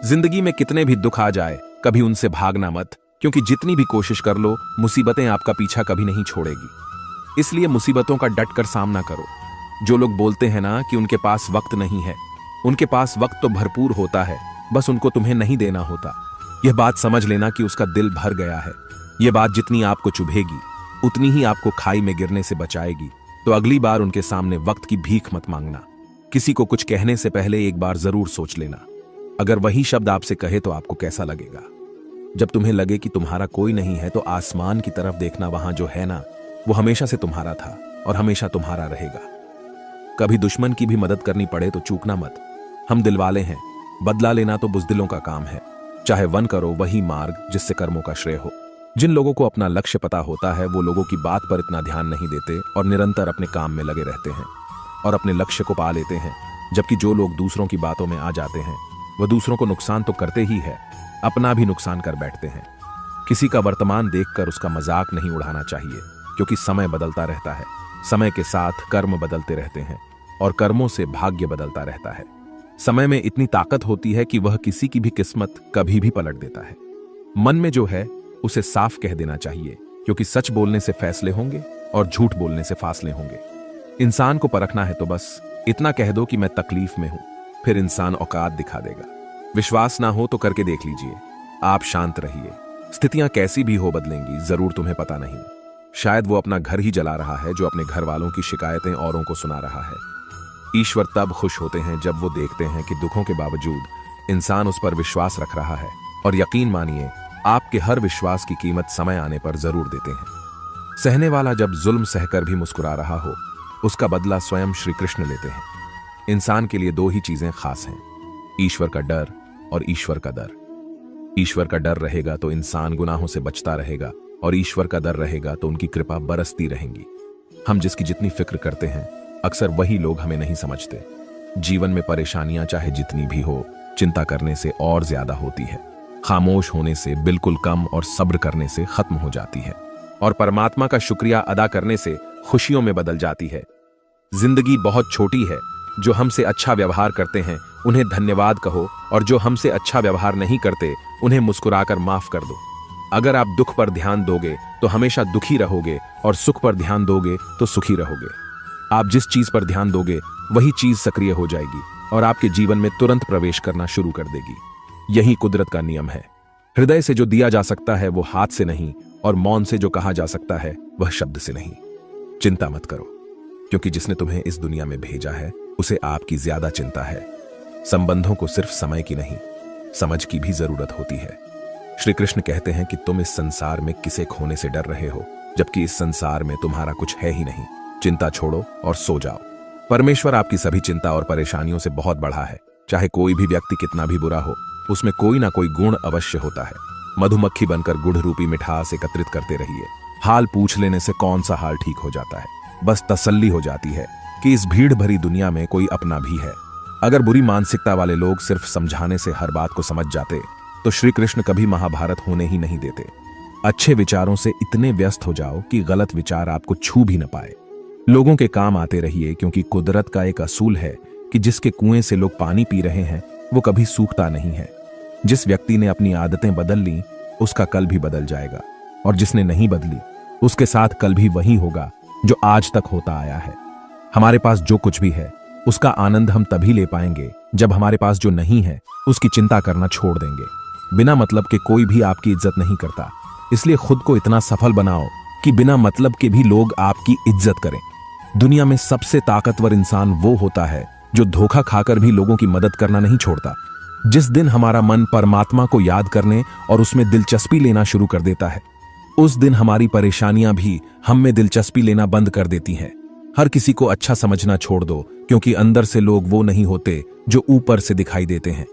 जिंदगी में कितने भी दुख आ जाए, कभी उनसे भागना मत, क्योंकि जितनी भी कोशिश कर लो, मुसीबतें आपका पीछा कभी नहीं छोड़ेगी। इसलिए मुसीबतों का डटकर सामना करो। जो लोग बोलते हैं ना कि उनके पास वक्त नहीं है, उनके पास वक्त तो भरपूर होता है, बस उनको तुम्हें नहीं देना होता। यह बात समझ लेना कि उसका दिल भर गया है। यह बात जितनी आपको चुभेगी, उतनी ही आपको खाई में गिरने से बचाएगी। तो अगली बार उनके सामने वक्त की भीख मत मांगना। किसी को कुछ कहने से पहले एक बार जरूर सोच लेना। अगर वही शब्द आपसे कहे तो आपको कैसा लगेगा। जब तुम्हें लगे कि तुम्हारा कोई नहीं है, तो आसमान की तरफ देखना, वहां जो है ना, वो हमेशा से तुम्हारा था और हमेशा तुम्हारा रहेगा। कभी दुश्मन की भी मदद करनी पड़े तो चूकना मत। हम दिलवाले हैं, बदला लेना तो बुज़दिलों का काम है। चाहे वन करो वही मार्ग जिससे कर्मों का श्रेय हो। जिन लोगों को अपना लक्ष्य पता होता है, वो लोगों की बात पर इतना ध्यान नहीं देते और निरंतर अपने काम में लगे रहते हैं और अपने लक्ष्य को पा लेते हैं। जबकि जो लोग दूसरों की बातों में आ जाते हैं, वह दूसरों को नुकसान तो करते ही है, अपना भी नुकसान कर बैठते हैं। किसी का वर्तमान देखकर उसका मजाक नहीं उड़ाना चाहिए, क्योंकि समय बदलता रहता है। समय के साथ कर्म बदलते रहते हैं और कर्मों से भाग्य बदलता रहता है। समय में इतनी ताकत होती है कि वह किसी की भी किस्मत कभी भी पलट देता है। मन में जो है उसे साफ कह देना चाहिए, क्योंकि सच बोलने से फैसले होंगे और झूठ बोलने से फासले होंगे। इंसान को परखना है तो बस इतना कह दो कि मैं तकलीफ में हूं, फिर इंसान औकात दिखा देगा। विश्वास ना हो तो करके देख लीजिए। आप शांत रहिए। स्थितियां कैसी भी हो बदलेंगी, जरूर तुम्हें पता नहीं। शायद वो अपना घर ही जला रहा है जो अपने घर वालों की शिकायतें औरों को सुना रहा है। ईश्वर तब खुश होते हैं जब वो देखते हैं कि दुखों के बावजूद इंसान उस पर विश्वास रख रहा है। और यकीन मानिए, आपके हर विश्वास की कीमत समय आने पर जरूर देते हैं। सहने वाला जब जुल्म सहकर भी मुस्कुरा रहा हो, उसका बदला स्वयं श्री कृष्ण लेते हैं। इंसान के लिए दो ही चीजें खास हैं, ईश्वर का डर और ईश्वर का दर। ईश्वर का डर रहेगा तो इंसान गुनाहों से बचता रहेगा, और ईश्वर का दर रहेगा तो उनकी कृपा बरसती रहेंगी। हम जिसकी जितनी फिक्र करते हैं, अक्सर वही लोग हमें नहीं समझते। जीवन में परेशानियां चाहे जितनी भी हो, चिंता करने से और ज्यादा होती है। खामोश होने से बिल्कुल कम और सब्र करने से खत्म हो जाती है। और परमात्मा का शुक्रिया अदा करने से खुशियों में बदल जाती है। जिंदगी बहुत छोटी है। जो हमसे अच्छा व्यवहार करते हैं उन्हें धन्यवाद कहो, और जो हमसे अच्छा व्यवहार नहीं करते उन्हें मुस्कुराकर माफ कर दो। अगर आप दुख पर ध्यान दोगे तो हमेशा दुखी रहोगे, और सुख पर ध्यान दोगे तो सुखी रहोगे। आप जिस चीज पर ध्यान दोगे वही चीज सक्रिय हो जाएगी और आपके जीवन में तुरंत प्रवेश करना शुरू कर देगी। यही कुदरत का नियम है। हृदय से जो दिया जा सकता है वो हाथ से नहीं, और मौन से जो कहा जा सकता है वह शब्द से नहीं। चिंता मत करो, क्योंकि जिसने तुम्हें इस दुनिया में भेजा है उसे आपकी ज्यादा चिंता है। संबंधों को सिर्फ समय की नहीं, समझ की भी जरूरत होती है। श्री कृष्ण कहते हैं कि तुम इस संसार में किसे खोने से डर रहे हो, जबकि इस संसार में तुम्हारा कुछ है ही नहीं। चिंता छोड़ो और सो जाओ। परमेश्वर आपकी सभी चिंता और परेशानियों से बहुत बड़ा है। चाहे कोई भी व्यक्ति कितना भी बुरा हो, उसमें कोई ना कोई गुण अवश्य होता है। मधुमक्खी बनकर गुड़ रूपी मिठास एकत्रित करते रहिए। हाल पूछ लेने से कौन सा हाल ठीक हो जाता है, बस तसल्ली हो जाती है कि इस भीड़ भरी दुनिया में कोई अपना भी है। अगर बुरी मानसिकता वाले लोग सिर्फ समझाने से हर बात को समझ जाते, तो श्री कृष्ण कभी महाभारत होने ही नहीं देते। अच्छे विचारों से इतने व्यस्त हो जाओ कि गलत विचार आपको छू भी न पाए। लोगों के काम आते रहिए, क्योंकि कुदरत का एक असूल है कि जिसके कुएं से लोग पानी पी रहे हैं वो कभी सूखता नहीं है। जिस व्यक्ति ने अपनी आदतें बदल ली, उसका कल भी बदल जाएगा, और जिसने नहीं बदली, उसके साथ कल भी वही होगा जो आज तक होता आया है। हमारे पास जो कुछ भी है उसका आनंद हम तभी ले पाएंगे जब हमारे पास जो नहीं है उसकी चिंता करना छोड़ देंगे। बिना मतलब के कोई भी आपकी इज्जत नहीं करता, इसलिए खुद को इतना सफल बनाओ कि बिना मतलब के भी लोग आपकी इज्जत करें। दुनिया में सबसे ताकतवर इंसान वो होता है जो धोखा खाकर भी लोगों की मदद करना नहीं छोड़ता। जिस दिन हमारा मन परमात्मा को याद करने और उसमें दिलचस्पी लेना शुरू कर देता है, उस दिन हमारी परेशानियां भी हम में दिलचस्पी लेना बंद कर देती हैं। हर किसी को अच्छा समझना छोड़ दो, क्योंकि अंदर से लोग वो नहीं होते जो ऊपर से दिखाई देते हैं।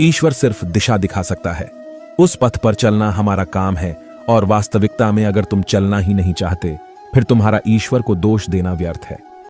ईश्वर सिर्फ दिशा दिखा सकता है, उस पथ पर चलना हमारा काम है। और वास्तविकता में अगर तुम चलना ही नहीं चाहते, फिर तुम्हारा ईश्वर को दोष देना व्यर्थ है।